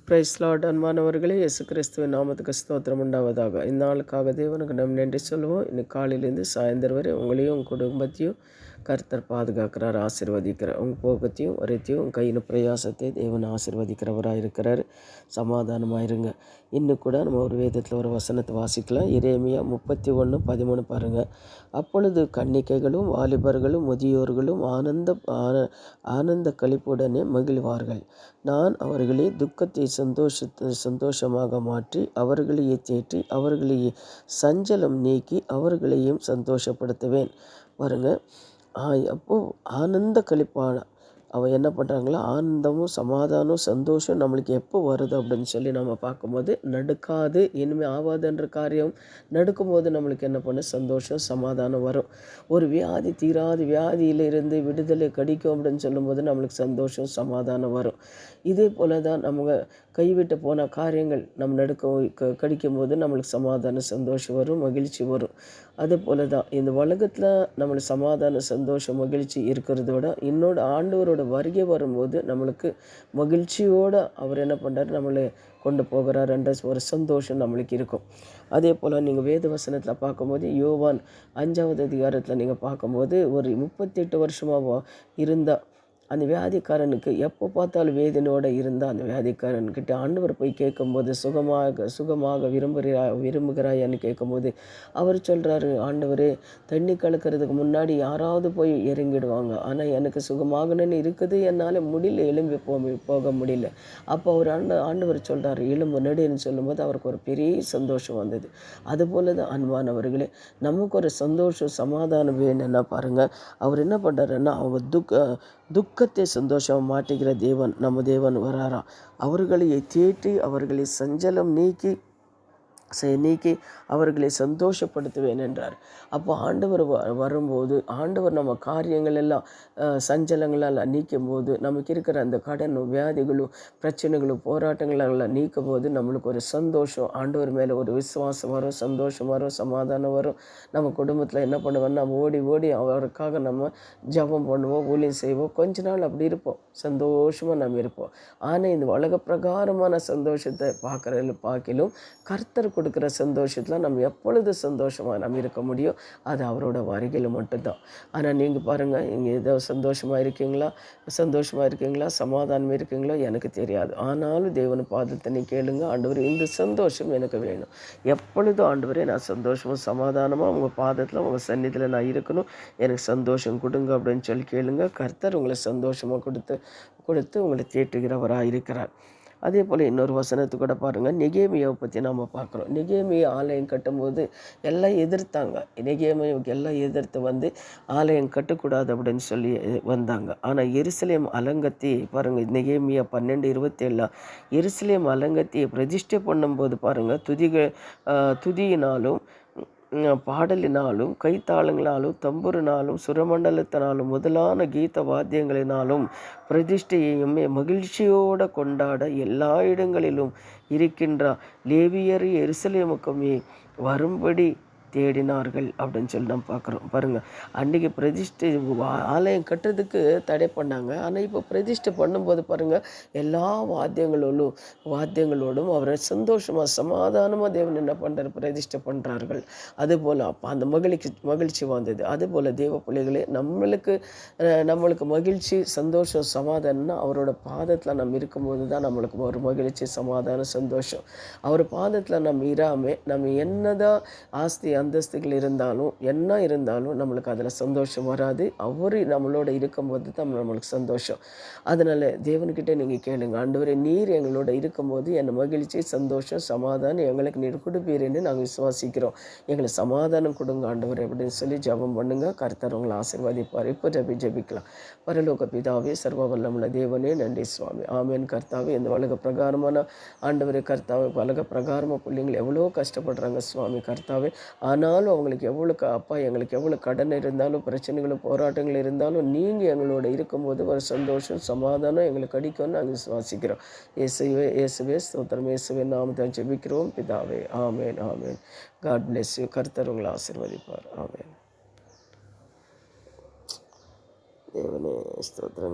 Price Lord. அன்பானவர்களே, இயேசு கிறிஸ்துவின் நாமத்துக்கு ஸ்தோத்திரம் உண்டாவதாக. இந்த நாளுக்காக தேவனுக்கு நம்ம நன்றி சொல்லுவோம். இன்னைக்கு காலையிலேருந்து சாயந்தரம் வரை உங்களையும் உங்கள் குடும்பத்தையும் கர்த்தர் பாதுகாக்கிறார், ஆசீர்வதிக்கிறார். உங்கள் போகத்தையும் வரத்தையும் உங்கள் கையின் பிரயாசத்தை தேவன் ஆசீர்வதிக்கிறவராக இருக்கிறார். சமாதானமாக இருங்க. இன்னும் கூட நம்ம ஒரு வேதத்தில் ஒரு வசனத்தை வாசிக்கலாம். எரேமியா 31:13 பாருங்கள். அப்பொழுது கன்னிகைகளும் வாலிபர்களும் முதியோர்களும் ஆனந்த களிப்புடனே மகிழ்வார்கள். நான் அவர்களை துக்கத்தை சந்தோஷமாக மாற்றி அவர்களையே தேற்றி அவர்களையே சஞ்சலம் நீக்கி அவர்களையும் சந்தோஷப்படுத்துவேன். பாருங்க, அப்போது ஆனந்த களிப்பான அவன் என்ன பண்ணுறாங்களோ, ஆனந்தமும் சமாதானம் சந்தோஷம் நம்மளுக்கு எப்போ வருது அப்படின்னு சொல்லி நம்ம பார்க்கும்போது, நடுக்காது இனிமேல் ஆகாதுன்ற காரியம் நடுக்கும்போது நம்மளுக்கு என்ன பண்ண சந்தோஷம் சமாதானம் வரும். ஒரு வியாதி தீராத வியாதியிலிருந்து விடுதலை கிடைக்கும் அப்படின்னு சொல்லும்போது நம்மளுக்கு சந்தோஷம் சமாதானம் வரும். இதே போல் தான் நம்ம கைவிட்டு போன காரியங்கள் நம்ம கடிக்கும் போது நம்மளுக்கு சமாதானம் சந்தோஷம் வரும், மகிழ்ச்சி வரும். அதே போல் தான் இந்த உலகத்தில் நம்மளுக்கு சமாதான சந்தோஷம் மகிழ்ச்சி இருக்கிறத விட இன்னொரு ஆண்டவரோட வருகை வரும்போது நம்மளுக்கு மகிழ்ச்சியோடு அவர் என்ன பண்ணுறாரு, நம்மளை கொண்டு போகிறாருன்ற ஒரு சந்தோஷம் நம்மளுக்கு இருக்கும். அதே போல் நீங்கள் வேத வசனத்தில் பார்க்கும்போது யோவான் 5வது அதிகாரத்தில் நீங்கள் பார்க்கும்போது ஒரு 38 வருஷமாக இருந்த அந்த வியாதிக்காரனுக்கு எப்போ பார்த்தாலும் வேதனையோடு இருந்தால் அந்த வியாதிக்காரன்கிட்ட ஆண்டவர் போய் கேட்கும்போது சுகமாக விரும்புகிறாயான்னு கேட்கும்போது அவர் சொல்கிறாரு, ஆண்டவரே, தண்ணி கலக்கிறதுக்கு முன்னாடி யாராவது போய் இறங்கிடுவாங்க, ஆனால் எனக்கு சுகமாகணும்னு இருக்குது, என்னால் முடியல, எழும்பி போக முடியல. அப்போ அவர் ஆண்டவர் சொல்கிறார், எலும்பு நடுன்னு சொல்லும்போது அவருக்கு ஒரு பெரிய சந்தோஷம் வந்தது. அதுபோல் தான் அன்பானவர்களே, நமக்கு ஒரு சந்தோஷம் சமாதானம் வேணும்னா பாருங்கள், அவர் என்ன பண்ணுறாருன்னா, அவங்க துக்கத்தை சந்தோஷம் மாட்டுகிற தேவன் நம்ம தேவன் வராராம். அவர்களை தேற்றி அவர்களை சஞ்சலம் நீக்கி அவர்களை சந்தோஷப்படுத்துவேன் என்றார். அப்போ ஆண்டவர் வரும்போது ஆண்டவர் நம்ம காரியங்கள் எல்லாம் சஞ்சலங்களெல்லாம் நீக்கும் போது நமக்கு இருக்கிற அந்த கடனும் வியாதிகளும் பிரச்சனைகளும் போராட்டங்களெல்லாம் நீக்கும் போது நம்மளுக்கு ஒரு சந்தோஷம், ஆண்டவர் மேலே ஒரு விசுவாசம் வரும், சந்தோஷம் வரும், சமாதானம் வரும். நம்ம குடும்பத்தில் என்ன பண்ணுவோம், நம்ம ஓடி அவருக்காக நம்ம ஜெபம் பண்ணுவோம், ஊழியம் செய்வோம், கொஞ்ச நாள் அப்படி இருப்போம், சந்தோஷமாக நம்ம இருப்போம். ஆனால் இந்த உலக பிரகாரமான சந்தோஷத்தை பார்க்கிலும் கர்த்தர் கொடுக்குற சந்தோஷத்தில் நம்ம எப்பொழுது சந்தோஷமாக நம்ம இருக்க முடியும், அது அவரோட வருகையில் மட்டும்தான். ஆனால் நீங்கள் பாருங்கள், இங்கே ஏதோ சந்தோஷமாக இருக்கீங்களா, சமாதானம் இருக்கீங்களோ எனக்கு தெரியாது. ஆனாலும் தேவன் பாதத்தை நீ கேளுங்க, ஆண்டவர் இந்த சந்தோஷம் எனக்கு வேணும், எப்பொழுதும் ஆண்டவரே நான் சந்தோஷமாக சமாதானமாக உங்கள் பாதத்தில் உங்கள் சந்நிதியில் நான் இருக்கணும், எனக்கு சந்தோஷம் கொடுங்க அப்படின்னு சொல்லி கேளுங்க. கர்த்தர் உங்களை சந்தோஷமாக கொடுத்து உங்களை தேற்றுகிறவராக இருக்கிறார். அதே போல் இன்னொரு வசனத்து கூட பாருங்கள், நெகேமியாவை பற்றி நம்ம பார்க்குறோம். நெகேமியா ஆலயம் கட்டும்போது எல்லாம் எதிர்த்தாங்க. நெகேமியாவுக்கு எல்லாம் எதிர்த்து ஆலயம் கட்டக்கூடாது அப்படின்னு சொல்லி வந்தாங்க. ஆனால் எருசலேம் அலங்கத்தி பாருங்கள், நெகேமியா 12:27 எருசலேம் அலங்கத்தியை பிரதிஷ்டை பண்ணும்போது பாருங்கள், துதியினாலும் பாடலினாலும் கைத்தாளங்களாலும் தம்புரினாலும் சுரமண்டலத்தினாலும் முதலான கீத வாத்தியங்களினாலும் பிரதிஷ்டையுமே மகிழ்ச்சியோடு கொண்டாட எல்லா இடங்களிலும் இருக்கின்ற லேவியர் எருசலேமுக்குமே வரும்படி தேடினார்கள் அப்படின்னு சொல்லி நம்ம பார்க்குறோம். பாருங்கள், அன்றைக்கி பிரதிஷ்டை ஆலயம் கட்டுறதுக்கு தடை பண்ணாங்க. ஆனால் இப்போ பிரதிஷ்டை பண்ணும்போது பாருங்கள், எல்லா வாத்தியங்களோடும் அவரை சந்தோஷமாக சமாதானமாக தேவன் என்ன பண்ணுறாரு, பிரதிஷ்டை பண்ணுறார்கள். அதுபோல் அப்போ அந்த மகிழ்ச்சி வந்தது. அதுபோல் தேவ பிள்ளைகளே, நம்மளுக்கு மகிழ்ச்சி சந்தோஷம் சமாதானம்னா அவரோட பாதத்தில் நம்ம இருக்கும்போது தான் நம்மளுக்கு ஒரு மகிழ்ச்சி சமாதானம் சந்தோஷம். அவர் பாதத்தில் நம்ம இராமல் நம்ம என்னதான் ஆஸ்தி அந்தஸ்துகள் இருந்தாலும் நம்மளுக்கு அதில் சந்தோஷம் வராது. அவர் நம்மளோட இருக்கும்போது தான் நம்மளுக்கு சந்தோஷம். அதனால் தேவன்கிட்ட நீங்கள் கேளுங்க, ஆண்டவரே, நீர் எங்களோட இருக்கும்போது என் மகிழ்ச்சி சந்தோஷம் சமாதானம் எங்களுக்கு நீர் கொடுப்பீருன்னு நாங்கள் விசுவாசிக்கிறோம். எங்களை சமாதானம் கொடுங்க ஆண்டவர் அப்படின்னு சொல்லி ஜெபம் பண்ணுங்க. கர்த்தர் உங்களை ஆசீர்வதிப்பார். இப்போ ஜெபிக்கலாம். பரலோக பிதாவே, சர்வ வல்லமுள்ள தேவனே, நன்றி சுவாமி. ஆமேன். கர்த்தாவே, இந்த உலக பிரகாரமான ஆண்டவரே, கர்த்தாவே, உலக பிரகாரமாக பிள்ளைங்கள் எவ்வளோ கஷ்டப்படுறாங்க சுவாமி. கர்த்தாவே, ஆனாலும் அவங்களுக்கு எங்களுக்கு எவ்வளோ கடன் இருந்தாலும் பிரச்சனைகளும் போராட்டங்கள் இருந்தாலும் நீங்கள் எங்களோட இருக்கும்போது ஒரு சந்தோஷம் சமாதானம் எங்களுக்கு கிடைக்கும்னு நாங்கள் விசுவாசிக்கிறோம். இயேசுவே ஸ்தோத்திரம். இயேசுவே நாமத்தை ஜெபிக்கிறோம் பிதாவே. ஆமேன். ஆமேன். God bless you. கர்த்தர் உங்களை ஆசீர்வதிப்பார். ஆமேன். தேவனே ஸ்தோத்திரம்.